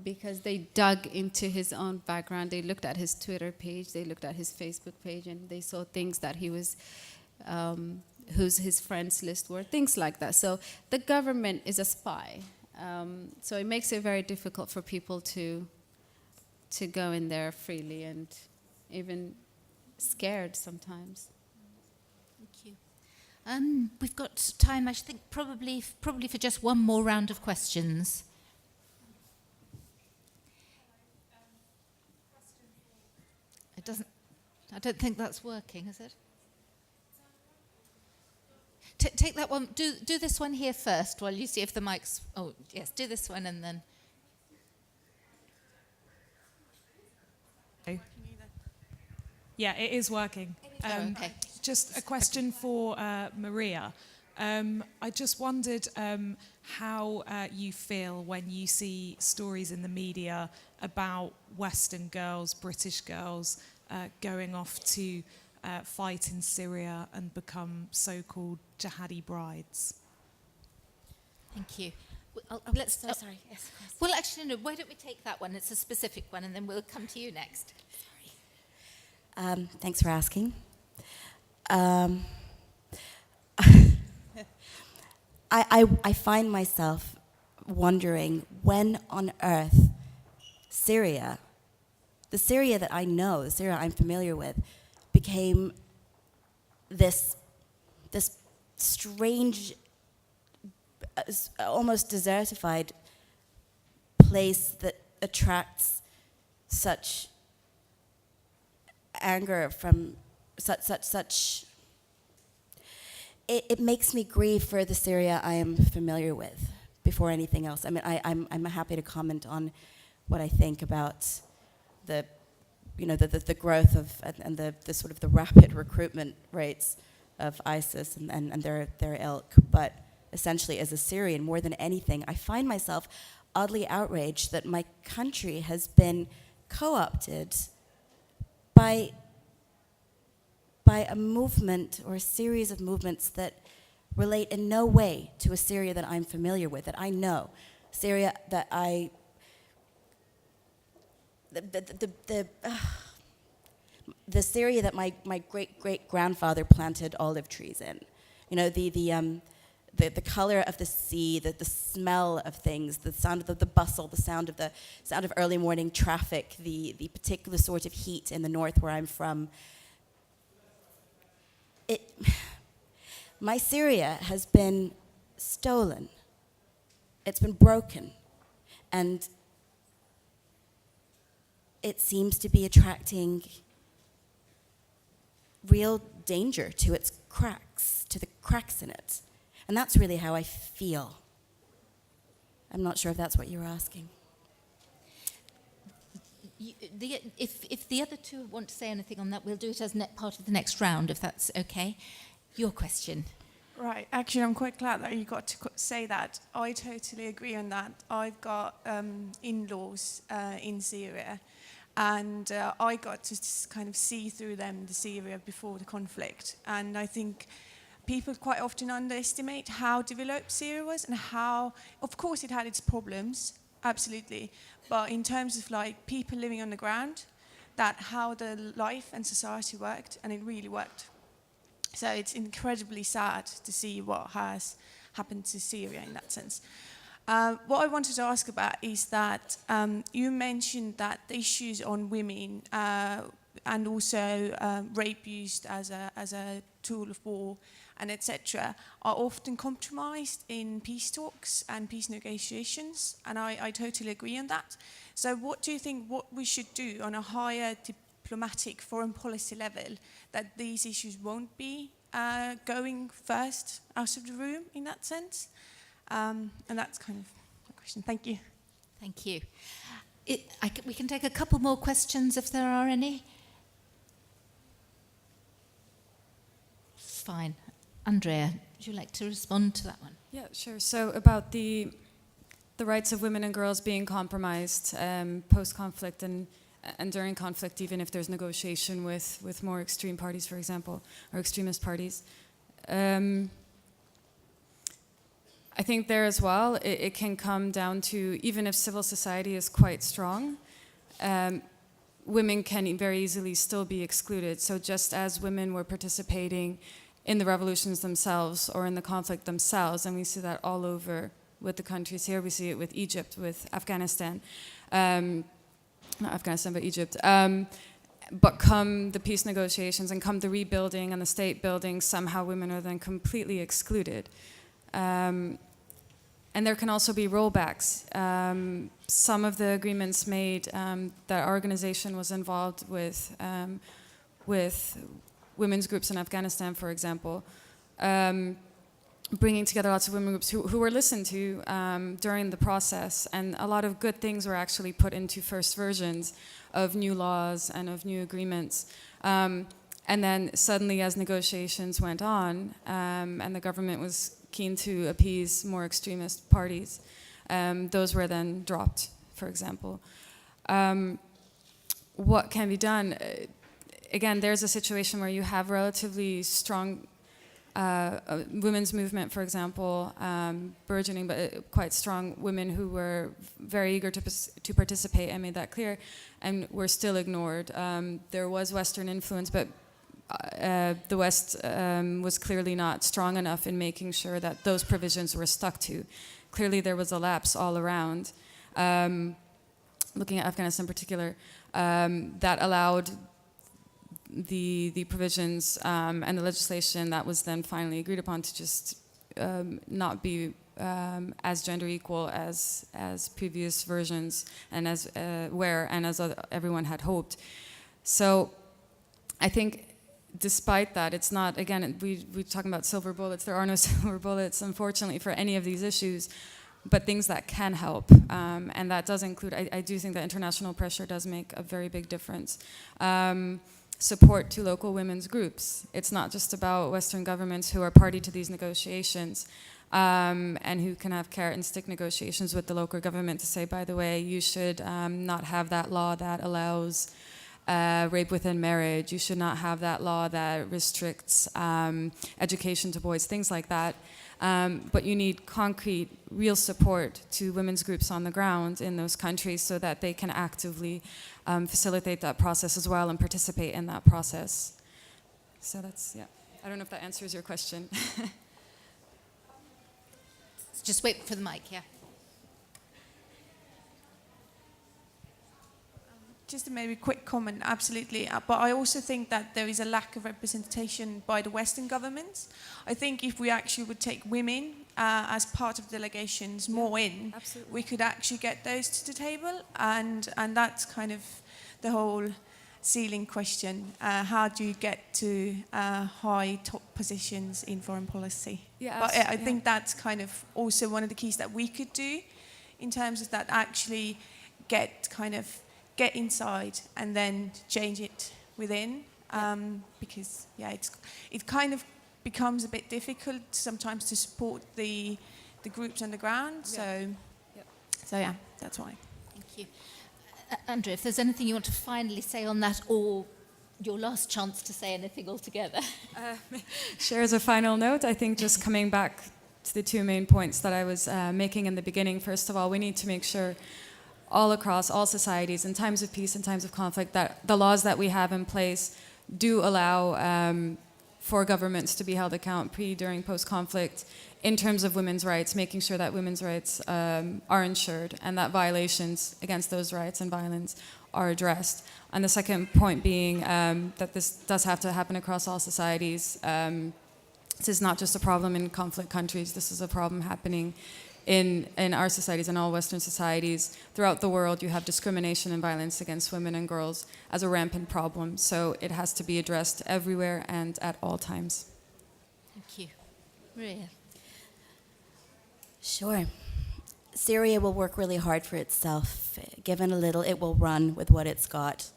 because they dug into his own background. They looked at his Twitter page, they looked at his Facebook page, and they saw things that he was, whose his friends list were, things like that. So the government is a spy. So it makes it very difficult for people to go in there freely, and even scared sometimes. Thank you. We've got time, I think, probably for just one more round of questions. It doesn't. I don't think that's working, is it? Take that one. Do this one here first while you see if the mic's. Oh yes, do this one and then. Yeah, it is working. Okay. Just a question for Maria. I just wondered how you feel when you see stories in the media about Western girls, British girls, going off to fight in Syria and become so-called jihadi brides? Thank you. Let's. Sorry. Yes, of course. Well, actually, no. Why don't we take that one? It's a specific one, and then we'll come to you next. Thanks for asking. I find myself wondering when on earth Syria, the Syria that I know, the Syria I'm familiar with, became this strange, almost desertified place that attracts such anger from such. It makes me grieve for the Syria I am familiar with before anything else. I mean, I'm happy to comment on what I think about the growth of and the sort of the rapid recruitment rates of ISIS and their ilk. But essentially, as a Syrian, more than anything, I find myself oddly outraged that my country has been co-opted by a movement or a series of movements that relate in no way to a Syria that I'm familiar with, that I know. Syria that I... The Syria that my great-great-grandfather planted olive trees in. You know, the color of the sea, the smell of things, the sound of the bustle, the sound of early morning traffic, the particular sort of heat in the north where I'm from. My Syria has been stolen. It's been broken. And it seems to be attracting real danger to its cracks, to the cracks in it. And that's really how I feel. I'm not sure if that's what you were asking. If the other two want to say anything on that, we'll do it as part of the next round, if that's okay. Your question. Right. Actually, I'm quite glad that you got to say that. I totally agree on that. I've got in-laws in Syria, and I got to kind of see through them the Syria before the conflict. And I think people quite often underestimate how developed Syria was and how, of course, it had its problems, absolutely. But in terms of like people living on the ground, that how the life and society worked, and it really worked. So it's incredibly sad to see what has happened to Syria in that sense. What I wanted to ask about is that you mentioned that the issues on women and also rape used as a tool of war and etc. are often compromised in peace talks and peace negotiations, and I totally agree on that. So what do you think what we should do on a higher diplomatic foreign policy level that these issues won't be going first out of the room in that sense? And that's kind of my question. Thank you. Thank you. We can take a couple more questions if there are any. Fine. Andrea, would you like to respond to that one? Yeah, sure. So about the rights of women and girls being compromised post-conflict and during conflict, even if there's negotiation with more extreme parties, for example, or extremist parties. I think there as well, it can come down to, even if civil society is quite strong, women can very easily still be excluded. So just as women were participating in the revolutions themselves or in the conflict themselves, and we see that all over with the countries here, we see it with Egypt, with Afghanistan, not Afghanistan, but Egypt. But come the peace negotiations and come the rebuilding and the state building, somehow women are then completely excluded. And there can also be rollbacks. Some of the agreements made, that our organization was involved with women's groups in Afghanistan, for example, bringing together lots of women groups who were listened to during the process, and a lot of good things were actually put into first versions of new laws and of new agreements. And then suddenly, as negotiations went on, and the government was keen to appease more extremist parties, those were then dropped, for example. What can be done? again, there's a situation where you have relatively strong women's movement, for example, burgeoning but quite strong women who were very eager to participate. I made that clear, and were still ignored. There was Western influence, but the West was clearly not strong enough in making sure that those provisions were stuck to. Clearly, there was a lapse all around. Looking at Afghanistan in particular, that allowed the provisions and the legislation that was then finally agreed upon to just not be as gender equal as previous versions and as everyone had hoped. So I think despite that, it's not, again, we're talking about silver bullets. There are no silver bullets, unfortunately, for any of these issues, but things that can help. And that does include, I do think that international pressure does make a very big difference. Support to local women's groups. It's not just about Western governments who are party to these negotiations and who can have carrot and stick negotiations with the local government to say, by the way, you should not have that law that allows rape within marriage. You should not have that law that restricts education to boys, things like that. But you need concrete, real support to women's groups on the ground in those countries so that they can actively facilitate that process as well and participate in that process. So that's, yeah. I don't know if that answers your question. Just wait for the mic, yeah. Just a maybe quick comment, absolutely. But I also think that there is a lack of representation by the Western governments. I think if we actually would take women as part of delegations more in, absolutely, we could actually get those to the table. And that's kind of the whole ceiling question. How do you get to high top positions in foreign policy? Yeah, but I think that's kind of also one of the keys that we could do in terms of that actually get inside and then change it within, because it kind of becomes a bit difficult sometimes to support the groups on the ground. So yeah, that's why. Thank you. Andrea, if there's anything you want to finally say on that, or your last chance to say anything altogether. Sure, as a final note, I think just coming back to the two main points that I was making in the beginning. First of all, we need to make sure all across all societies, in times of peace and times of conflict, that the laws that we have in place do allow for governments to be held account pre, during, post-conflict in terms of women's rights, making sure that women's rights are ensured and that violations against those rights and violence are addressed. And the second point being that this does have to happen across all societies. This is not just a problem in conflict countries, this is a problem happening in our societies and all Western societies. Throughout the world, you have discrimination and violence against women and girls as a rampant problem. So it has to be addressed everywhere and at all times. Thank you. Maria. Sure. Syria will work really hard for itself. Given a little, it will run with what it's got.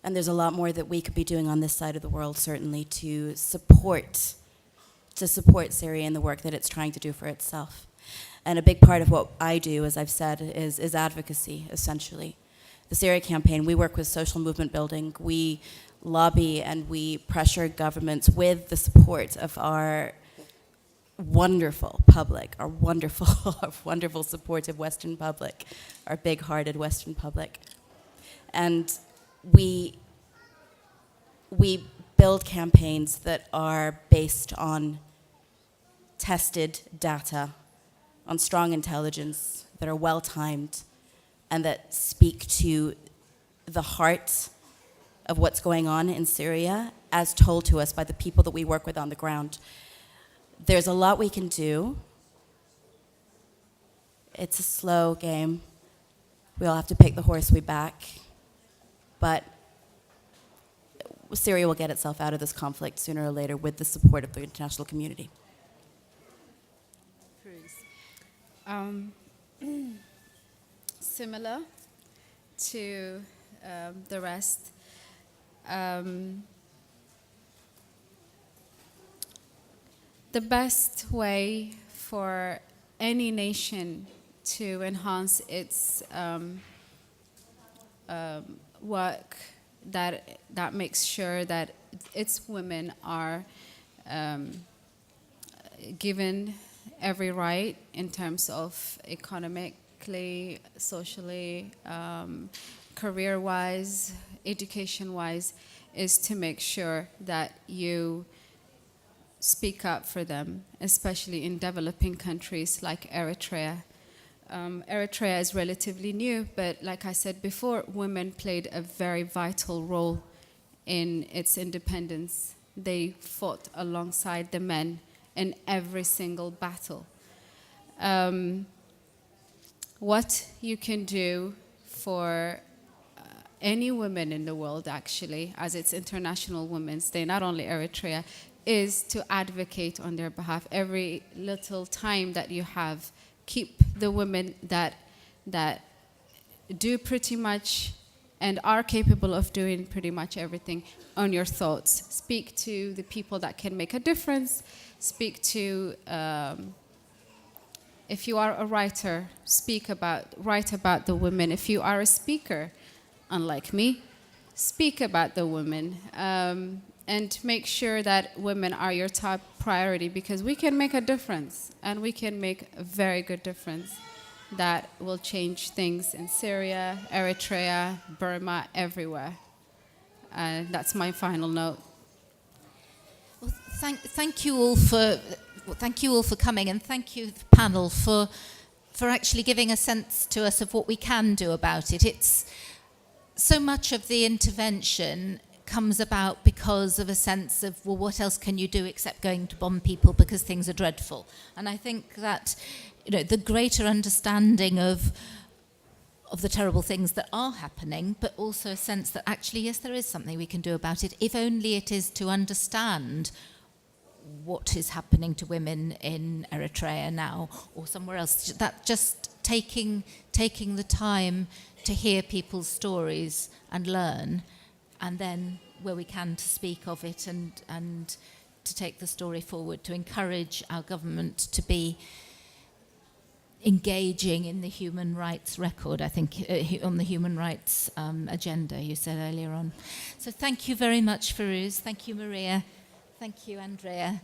And there's a lot more that we could be doing on this side of the world, certainly, to support Syria in the work that it's trying to do for itself. And a big part of what I do, as I've said, is advocacy, essentially. The Syria Campaign, we work with social movement building. We lobby and we pressure governments with the support of our wonderful public, our wonderful supportive Western public, our big-hearted Western public. And we build campaigns that are based on tested data, on strong intelligence, that are well-timed, and that speak to the heart of what's going on in Syria, as told to us by the people that we work with on the ground. There's a lot we can do. It's a slow game. We all have to pick the horse we back. But Syria will get itself out of this conflict sooner or later with the support of the international community. Similar to the rest, the best way for any nation to enhance its work that makes sure that its women are given every right in terms of economically, socially, career-wise, education-wise, is to make sure that you speak up for them, especially in developing countries like Eritrea. Eritrea is relatively new, but like I said before, women played a very vital role in its independence. They fought alongside the men in every single battle. What you can do for any women in the world, actually, as it's International Women's Day, not only Eritrea, is to advocate on their behalf. Every little time that you have, keep the women that do pretty much and are capable of doing pretty much everything on your thoughts. Speak to the people that can make a difference. Speak to, if you are a writer, write about the women. If you are a speaker, unlike me, speak about the women. And make sure that women are your top priority, because we can make a difference, and we can make a very good difference that will change things in Syria, Eritrea, Burma, everywhere. That's my final note. Well, thank you all for coming, and thank you, the panel, for actually giving a sense to us of what we can do about it. It's so much of the intervention comes about because of a sense of, well, what else can you do except going to bomb people because things are dreadful? And I think that, you know, the greater understanding of the terrible things that are happening, but also a sense that actually, yes, there is something we can do about it, if only it is to understand what is happening to women in Eritrea now or somewhere else. That just taking the time to hear people's stories and learn, and then where we can to speak of it and to take the story forward, to encourage our government to be engaging in the human rights record, I think, on the human rights agenda you said earlier on. So thank you very much, Firuz. Thank you, Maria. Thank you, Andrea.